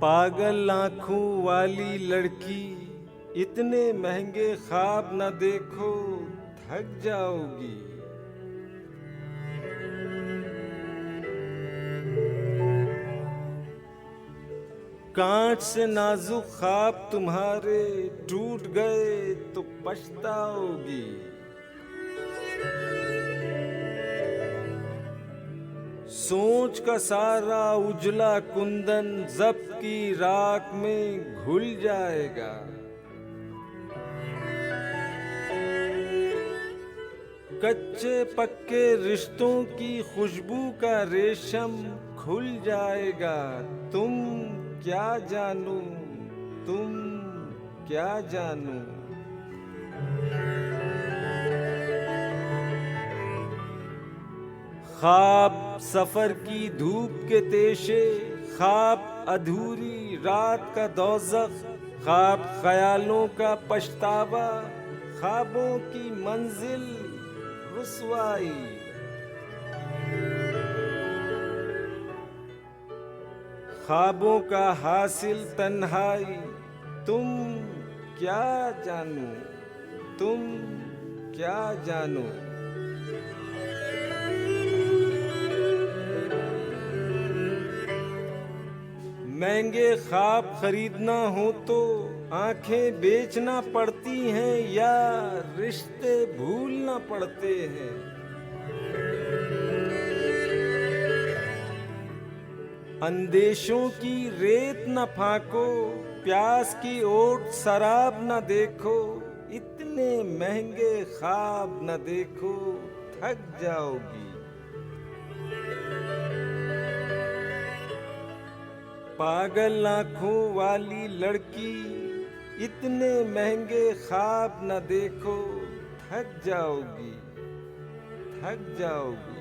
पागल आंखों वाली लड़की, इतने महंगे ख्वाब न देखो, थक जाओगी। कांच से नाजुक ख्वाब तुम्हारे टूट गए तो पछताओगी। सोच का सारा उजला कुंदन ज़ब्त की राख में घुल जाएगा। कच्चे पक्के रिश्तों की खुशबू का रेशम खुल जाएगा। तुम क्या जानू, तुम क्या जानू। ख्वाब सफर की धूप के तेशे, ख्वाब अधूरी रात का दोज़ख, ख्वाब ख्यालों का पछतावा, ख्वाबों की मंजिल रुसवाई। ख्वाबों का हासिल तन्हाई। तुम क्या जानू, तुम क्या जानू। महंगे ख्वाब खरीदना हो तो आंखें बेचना पड़ती हैं या रिश्ते भूलना पड़ते हैं। अंदेशों की रेत न फाको, प्यास की ओट शराब न देखो, इतने महंगे ख्वाब न देखो, थक जाओगी। पागल आंखों वाली लड़की, इतने महंगे ख्वाब न देखो, थक जाओगी, थक जाओगी।